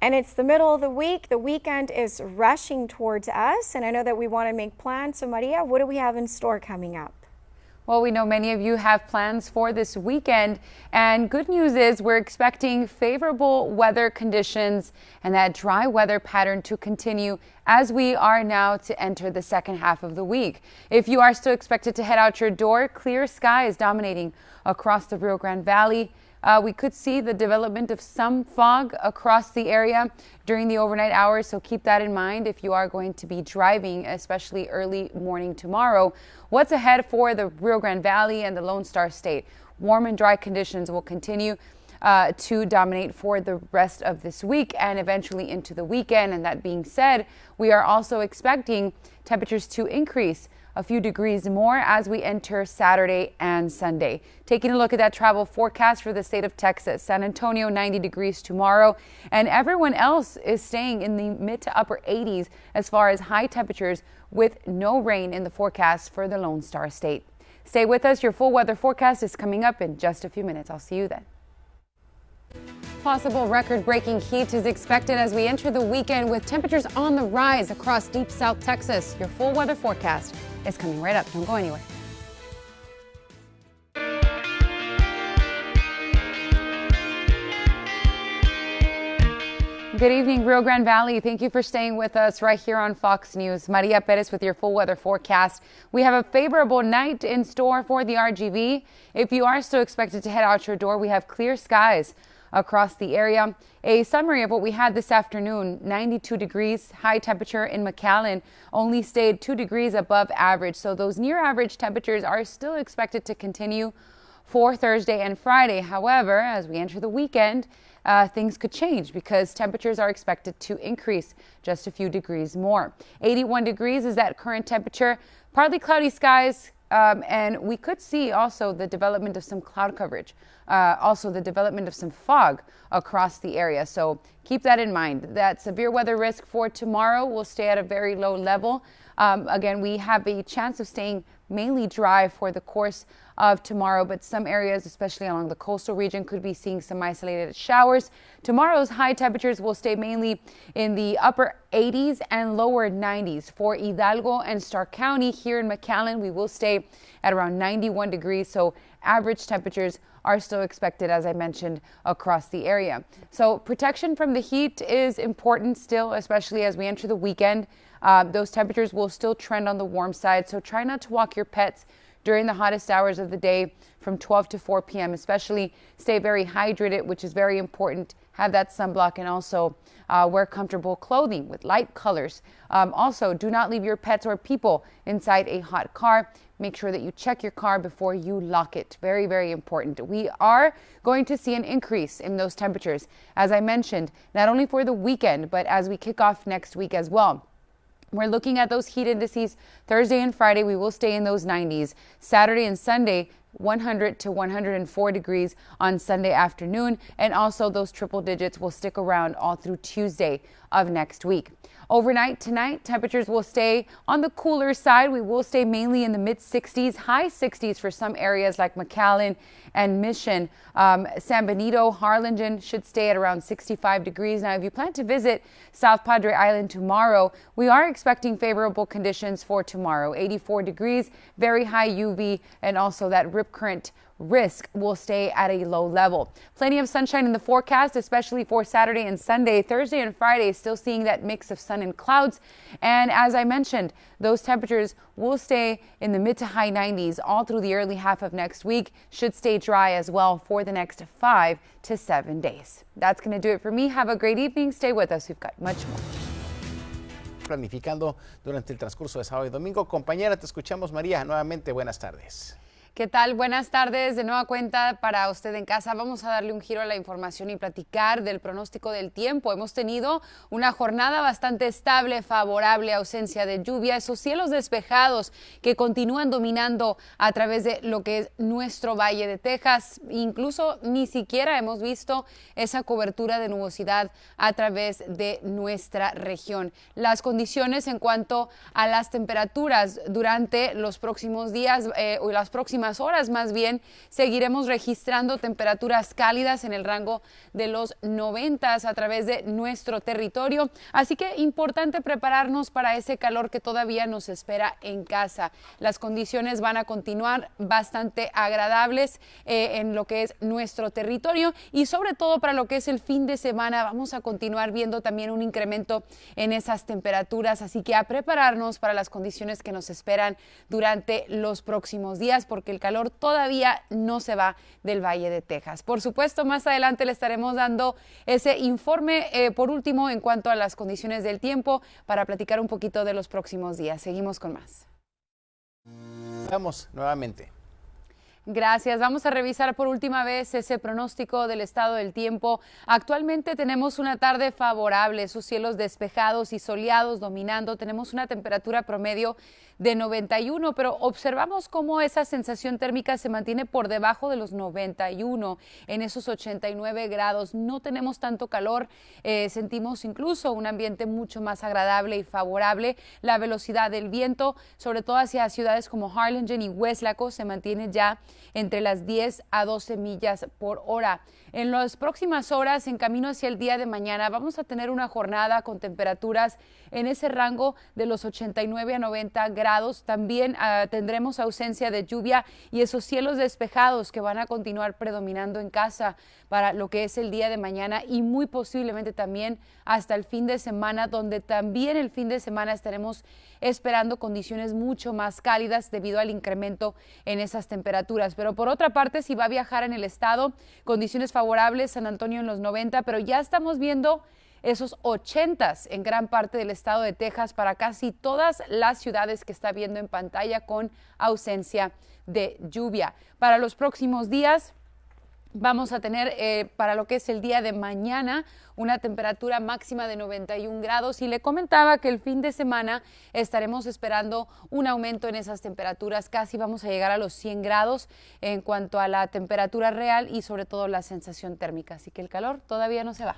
And it's the middle of the week. The weekend is rushing towards us, and I know that we want to make plans. So Maria, what do we have in store coming up? Well, we know many of you have plans for this weekend, and good news is we're expecting favorable weather conditions and that dry weather pattern to continue as we are now to enter the second half of the week. If you are still expected to head out your door, clear sky is dominating across the Rio Grande Valley. We could see the development of some fog across the area during the overnight hours, so keep that in mind if you are going to be driving, especially early morning tomorrow. What's ahead for the Rio Grande Valley and the Lone Star State? Warm and dry conditions will continue to dominate for the rest of this week and eventually into the weekend. And that being said, we are also expecting temperatures to increase a few degrees more as we enter Saturday and Sunday. Taking a look at that travel forecast for the state of Texas, San Antonio 90 degrees tomorrow, and everyone else is staying in the mid to upper 80s as far as high temperatures with no rain in the forecast for the Lone Star State. Stay with us. Your full weather forecast is coming up in just a few minutes. I'll see you then. Possible record-breaking heat is expected as we enter the weekend with temperatures on the rise across deep South Texas. Your full weather forecast is coming right up. Don't go anywhere. Good evening, Rio Grande Valley. Thank you for staying with us right here on Fox News. Maria Perez with your full weather forecast. We have a favorable night in store for the RGV. If you are still expected to head out your door, we have clear skies across the area. A summary of what we had this afternoon: 92 degrees, high temperature in McAllen only stayed 2 degrees above average. So those near average temperatures are still expected to continue for Thursday and Friday. However, as we enter the weekend, things could change because temperatures are expected to increase just a few degrees more. 81 degrees is that current temperature, partly cloudy skies. And we could see also the development of some cloud coverage, also the development of some fog across the area. So keep that in mind. That severe weather risk for tomorrow will stay at a very low level. Again, we have a chance of staying mainly dry for the course of tomorrow, but some areas, especially along the coastal region, could be seeing some isolated showers. Tomorrow's high temperatures will stay mainly in the upper 80s and lower 90s. For Hidalgo and Stark County here in McAllen, we will stay at around 91 degrees. So average temperatures are still expected, as I mentioned, across the area. So protection from the heat is important still, especially as we enter the weekend. Those temperatures will still trend on the warm side, so try not to walk your pets during the hottest hours of the day from 12 to 4 p.m. especially. Stay very hydrated, which is very important. Have that sunblock, and also wear comfortable clothing with light colors. Also, do not leave your pets or people inside a hot car. Make sure that you check your car before you lock it. Very, very important. We are going to see an increase in those temperatures, as I mentioned, not only for the weekend, but as we kick off next week as well. We're looking at those heat indices Thursday and Friday. We will stay in those 90s. Saturday and Sunday, 100 to 104 degrees on Sunday afternoon. And also those triple digits will stick around all through Tuesday of next week. Overnight tonight, temperatures will stay on the cooler side. We will stay mainly in the mid 60s, high 60s for some areas like McAllen and Mission. San Benito, Harlingen should stay at around 65 degrees. Now, if you plan to visit South Padre Island tomorrow, we are expecting favorable conditions for tomorrow. 84 degrees, very high UV, and also that rip current risk will stay at a low level. Plenty of sunshine in the forecast, especially for Saturday and Sunday. Thursday and Friday, still seeing that mix of sun and clouds. And as I mentioned, those temperatures will stay in the mid to high 90s all through the early half of next week. Should stay dry as well for the next 5 to 7 days. That's going to do it for me. Have a great evening. Stay with us. We've got much more. Planificando durante el transcurso de sábado y domingo. Compañera, te escuchamos, María. Nuevamente, buenas tardes. ¿Qué tal? Buenas tardes. De nueva cuenta para usted en casa. Vamos a darle un giro a la información y platicar del pronóstico del tiempo. Hemos tenido una jornada bastante estable, favorable, ausencia de lluvia, esos cielos despejados que continúan dominando a través de lo que es nuestro Valle de Texas. Incluso ni siquiera hemos visto esa cobertura de nubosidad a través de nuestra región. Las condiciones en cuanto a las temperaturas durante los próximos días o las próximas próximas horas más bien seguiremos registrando temperaturas cálidas en el rango de los 90 a través de nuestro territorio. Así que importante prepararnos para ese calor que todavía nos espera en casa. Las condiciones van a continuar bastante agradables en lo que es nuestro territorio y sobre todo para lo que es el fin de semana vamos a continuar viendo también un incremento en esas temperaturas, así que a prepararnos para las condiciones que nos esperan durante los próximos días porque el calor todavía no se va del Valle de Texas. Por supuesto, más adelante le estaremos dando ese informe por último en cuanto a las condiciones del tiempo para platicar un poquito de los próximos días. Seguimos con más. Vamos nuevamente. Gracias. Vamos a revisar por última vez ese pronóstico del estado del tiempo. Actualmente tenemos una tarde favorable, sus cielos despejados y soleados dominando. Tenemos una temperatura promedio de 91, pero observamos cómo esa sensación térmica se mantiene por debajo de los 91, en esos 89 grados. No tenemos tanto calor, sentimos incluso un ambiente mucho más agradable y favorable. La velocidad del viento, sobre todo hacia ciudades como Harlingen y Weslaco, se mantiene ya entre las 10 a 12 millas por hora. En las próximas horas, en camino hacia el día de mañana, vamos a tener una jornada con temperaturas en ese rango de los 89 a 90 grados. También tendremos ausencia de lluvia y esos cielos despejados que van a continuar predominando en casa para lo que es el día de mañana y muy posiblemente también hasta el fin de semana, donde también el fin de semana estaremos esperando condiciones mucho más cálidas debido al incremento en esas temperaturas. Pero por otra parte, si va a viajar en el estado, condiciones favorables, San Antonio en los 90, pero ya estamos viendo esos 80s en gran parte del estado de Texas para casi todas las ciudades que está viendo en pantalla con ausencia de lluvia. Para los próximos días vamos a tener para lo que es el día de mañana una temperatura máxima de 91 grados y le comentaba que el fin de semana estaremos esperando un aumento en esas temperaturas, casi vamos a llegar a los 100 grados en cuanto a la temperatura real y sobre todo la sensación térmica, así que el calor todavía no se va.